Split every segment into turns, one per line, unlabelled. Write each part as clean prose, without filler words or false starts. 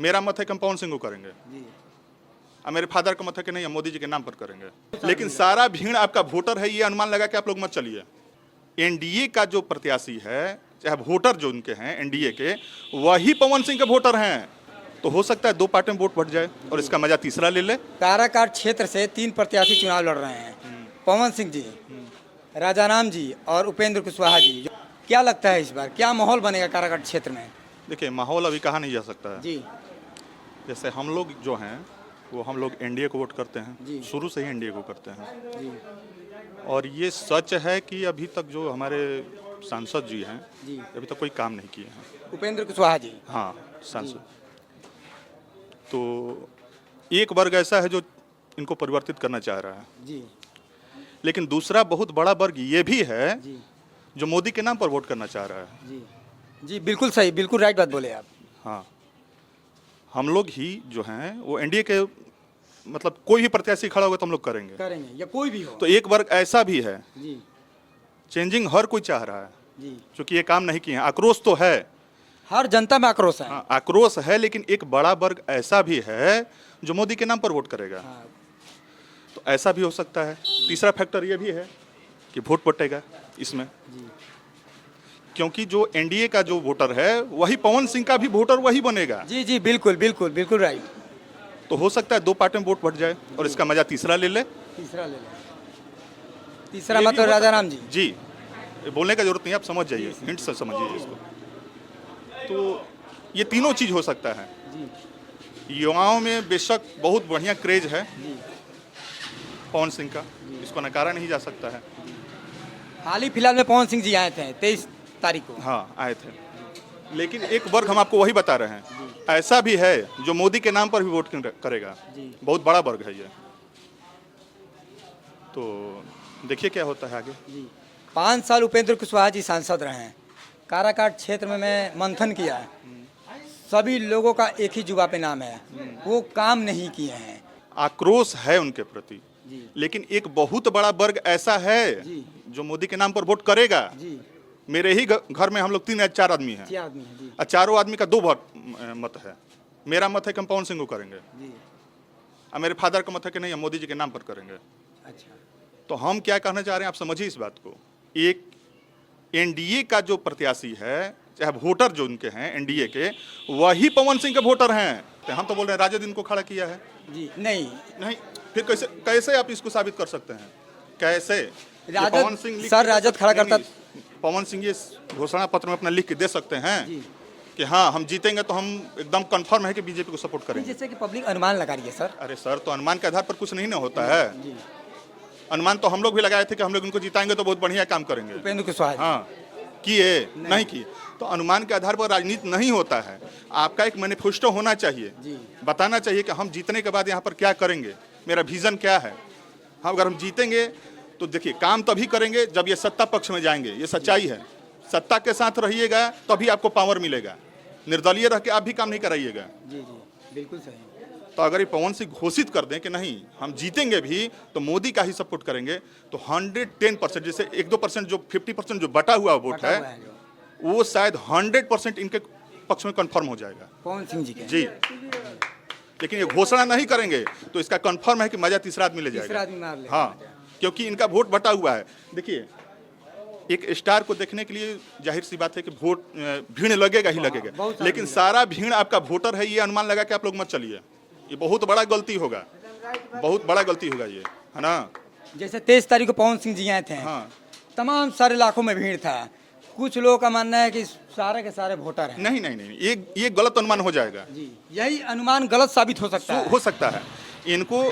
मेरा मत है कि हम पवन सिंह को करेंगे
जी।
और मेरे फादर का मत है कि नहीं हम मोदी जी के नाम पर करेंगे। लेकिन सारा भीड़ आपका वोटर है, ये अनुमान लगा के आप लोग मत चलिए। एनडीए का जो प्रत्याशी है, चाहे वोटर जो उनके हैं एनडीए के, वही पवन सिंह के वोटर हैं। तो हो सकता है दो पार्टी में वोट बढ़ जाए और इसका मजा तीसरा ले ले।
काराकाट क्षेत्र से 3 प्रत्याशी चुनाव लड़ रहे हैं, पवन सिंह जी, राजाराम जी और उपेंद्र कुशवाहा जी। क्या लगता है इस बार क्या माहौल बनेगा काराकाट क्षेत्र में?
देखिए, माहौल अभी कहा नहीं जा सकता है।
जी
जैसे हम लोग जो हैं वो हम लोग एनडीए को वोट करते
जी।
हैं, शुरू से ही एनडीए को करते हैं।
जी
और ये सच है कि अभी तक जो हमारे सांसद जी हैं
जी।
अभी तक कोई काम नहीं किए हैं।
उपेंद्र कुशवाहा जी।
हाँ, सांसद। तो एक वर्ग ऐसा है जो इनको परिवर्तित करना चाह रहा है,
जी
लेकिन दूसरा बहुत बड़ा वर्ग ये भी है
जी
जो मोदी के नाम पर वोट करना चाह रहा है।
जी जी, बिल्कुल सही, बिल्कुल राइट बात बोले आप।
हाँ, हम लोग ही जो हैं वो एनडीए के, मतलब कोई भी प्रत्याशी खड़ा होगा तो हम लोग करेंगे
या कोई भी हो।
तो एक वर्ग ऐसा भी है,
जी
चेंजिंग हर कोई चाह रहा है,
जी,
क्योंकि ये काम नहीं किए हैं। आक्रोश तो है,
हर जनता में आक्रोश है।
हाँ, आक्रोश है, लेकिन एक बड़ा वर्ग ऐसा भी है जो मोदी के नाम पर वोट करेगा।
हाँ,
तो ऐसा भी हो सकता है। तीसरा फैक्टर ये भी है कि वोट बटेगा इसमें,
जी
क्योंकि जो एनडीए का जो वोटर है वही पवन सिंह का भी वोटर वही बनेगा।
जी जी, बिल्कुल बिल्कुल बिल्कुल राइट।
तो हो सकता है दो पार्टी में वोट बढ़ जाए और इसका मजा तीसरा ले ले।
तीसरा ले लें, तीसरा
ये
मत
भी हो सकता
राजाराम
है।
जी।
ये बोलने का जरूरत नहीं है, आप समझ जाइए, हिंट से समझिए इसको। तो ये तीनों चीज हो सकता है।
जी
युवाओं में बेशक बहुत बढ़िया क्रेज है
जी,
पवन सिंह का, इसको नकारा नहीं जा सकता है।
हाल ही फिलहाल में पवन सिंह जी आए थे 23 तारीख को।
हाँ, आए थे, लेकिन एक वर्ग हम आपको वही बता रहे हैं ऐसा भी है जो मोदी के नाम पर भी वोट करेगा।
जी।
बहुत बड़ा वर्ग है ये। तो देखिए क्या होता है आगे।
जी, 5 साल उपेंद्र कुशवाहा जी सांसद रहे हैं। काराकाट क्षेत्र में मैं मंथन किया है, सभी लोगों का एक ही जुबान पे नाम है, वो काम नहीं किए हैं।
आक्रोश है उनके प्रति,
जी
लेकिन एक बहुत बड़ा वर्ग ऐसा है
जी
जो मोदी के नाम पर वोट करेगा।
जी,
मेरे ही घर में हम लोग 3 या 4 आदमी हैं
6 आदमी हैं। जी
और चारों आदमी का 2 वोट मत है। मेरा मत है कि हम पवन सिंह को करेंगे
जी,
और मेरे फादर का मत है कि नहीं हम मोदी जी के नाम पर करेंगे।
अच्छा
तो हम क्या कहना चाह रहे हैं, आप समझिए इस बात को। एक एनडीए का जो प्रत्याशी है, चाहे वोटर जो उनके हैं एनडीए के, वही पवन सिंह के वोटर हैं। तो हम तो बोल रहे हैं राजद इनको खड़ा किया है।
जी, नहीं
नहीं, फिर कैसे कैसे आप इसको साबित कर सकते हैं? कैसे? ये पवन सिंह
राजद
लिख
सर,
के
राजद खड़ा
नहीं,
करता।
नहीं, पवन सिंह ये घोषणा पत्र में अपना लिख के दे सकते हैं
जी,
कि हाँ हम जीतेंगे तो हम एकदम कंफर्म है कि बीजेपी को सपोर्ट करेंगे।
जैसे कि पब्लिक अनुमान लगा रही है सर।
अरे सर, तो अनुमान के आधार पर कुछ नहीं ना होता है।
जी,
अनुमान तो हम लोग भी लगाए थे कि हम लोग इनको जिताएंगे तो बहुत बढ़िया काम करेंगे।
उपेंद्र कुशवाहा जी।
हाँ, किए नहीं किए। तो अनुमान के आधार पर राजनीति नहीं होता है। आपका एक मैनिफेस्टो होना चाहिए,
जी
बताना चाहिए कि हम जीतने के बाद यहाँ पर क्या करेंगे, मेरा विजन क्या है। हाँ, अगर हम जीतेंगे तो देखिए काम तभी करेंगे जब ये सत्ता पक्ष में जाएंगे, ये सच्चाई है। सत्ता के साथ रहिएगा तभी आपको पावर मिलेगा, निर्दलीय रह के आप भी काम नहीं कराइएगा।
जी जी, बिल्कुल सही।
तो अगर ये पवन सिंह घोषित कर दें कि नहीं हम जीतेंगे भी तो मोदी का ही सपोर्ट करेंगे, तो 110%, जैसे 1-2% जो 50% जो बटा हुआ वोट
बटा हुआ
है
जो
वो शायद 100% इनके पक्ष में कंफर्म हो जाएगा।
पवन सिंह जी के।
जी, लेकिन ये घोषणा नहीं करेंगे तो इसका कंफर्म है कि मजा तीसरा आदमी ले
तीसरा
जाएगा।
आदमी मार ले।
हाँ, क्योंकि इनका वोट बटा हुआ है। देखिए, एक स्टार को देखने के लिए जाहिर सी बात है कि वोट भीड़ लगेगा ही लगेगा,
बहुत
लेकिन सारा भीड़ आपका वोटर है, ये अनुमान लगा के आप लोग मत चलिए। ये बहुत बड़ा गलती होगा, बहुत बड़ा गलती होगा ये, है ना।
जैसे 23 तारीख को पवन सिंह जी आए थे,
हाँ,
तमाम सारे लाखों में भीड़ था। कुछ लोगों का मानना है कि सारे के सारे वोटर हैं।
नहीं नहीं नहीं, ये गलत अनुमान हो जाएगा।
जी, यही अनुमान गलत साबित हो सकता है।
हो सकता है। इनको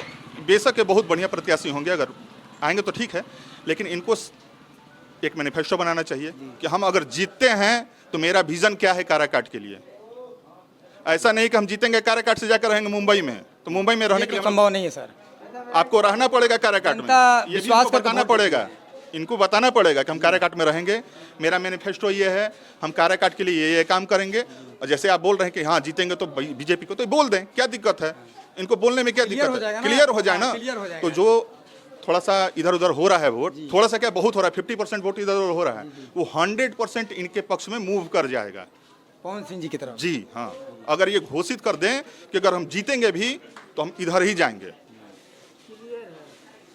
बेशक बहुत बढ़िया प्रत्याशी होंगे, अगर आएंगे तो ठीक है, लेकिन इनको एक मैनिफेस्टो बनाना चाहिए कि हम अगर जीतते हैं तो मेरा विजन क्या है काराकाट के लिए। ऐसा नहीं कि हम जीतेंगे काराकाट से जाकर रहेंगे मुंबई में, तो मुंबई में रहने
ये
के
तो
लिए
संभव नहीं है सर।
आपको रहना पड़ेगा काराकाट में।
जनता
ये भी
विश्वास
इनको
करके
बताना
वोट
पड़ेगा, इनको बताना पड़ेगा कि हम काराकाट में रहेंगे, मेरा मैनिफेस्टो ये है, हम काराकाट के लिए ये काम करेंगे। और जैसे आप बोल रहे हैं कि हाँ जीतेंगे तो बीजेपी को, तो बोल दें, क्या दिक्कत है? इनको बोलने में क्या दिक्कत है? क्लियर हो जाए ना। तो जो थोड़ा सा इधर उधर हो रहा है वोट, थोड़ा सा क्या बहुत हो रहा है, 50% वोट इधर उधर हो रहा है, वो 100% इनके पक्ष में मूव कर जाएगा।
पवन सिंह जी की तरफ।
जी हाँ, अगर ये घोषित कर दें कि अगर हम जीतेंगे भी तो हम इधर ही जाएंगे,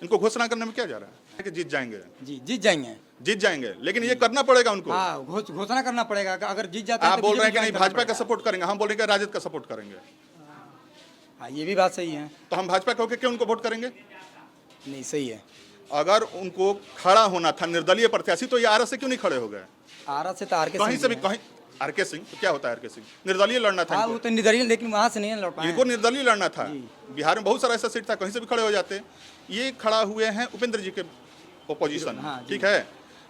इनको घोषणा करने में क्या जा रहा है कि जीत जाएंगे।
जी जीत जाएंगे।
जीत जाएंगे, लेकिन ये करना पड़ेगा उनको।
हाँ घोषणा करना पड़ेगा, अगर जीत जाते हैं
आप
तो
बोल रहे हैं कि
BJP
नहीं
ज्वाइन
भाजपा
करना
का सपोर्ट करेंगे, हम बोल रहे हैं कि राजद का सपोर्ट करेंगे।
पड़ेगा। हाँ ये भी बात सही है।
तो हम भाजपा के होकर क्यों उनको वोट करेंगे?
नहीं सही है।
अगर उनको खड़ा होना था निर्दलीय प्रत्याशी तो ये आरएस से क्यों नहीं खड़े हो गए?
आरा से तो आर के
कहीं से भी,
सिंह है।
कहीं आरके सिंह तो क्या होता है? आरके सिंह निर्दलीय लड़ना था
हाँ
इनको।
वो तो निर्दलीय, लेकिन वहाँ से नहीं लड़ पाए।
इनको निर्दलीय लड़ना था।
जी।
बिहार में बहुत सारा ऐसा सीट था, कहीं से भी खड़े हो जाते। ये खड़ा हुए हैं उपेंद्र जी के ओपोजिशन।
हाँ, जी।
ठीक है,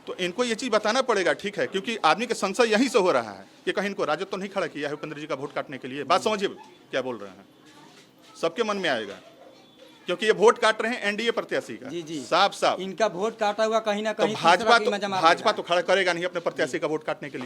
तो इनको ये चीज बताना पड़ेगा। ठीक है, क्योंकि आदमी के संशय यहीं से हो रहा है कि कहीं इनको राजद तो नहीं खड़ा किया है उपेंद्र जी का वोट काटने के लिए। बात समझिए क्या बोल रहे हैं, सबके मन में आएगा, क्योंकि ये वोट काट रहे हैं एनडीए प्रत्याशी का।
जी, जी।
साफ साफ।
इनका वोट काटा हुआ कहीं ना
तो
कहीं तीसरा
भाजपा
की मजा मार
भाजपा
देगा।
तो खड़ा करेगा नहीं अपने प्रत्याशी का वोट काटने के लिए।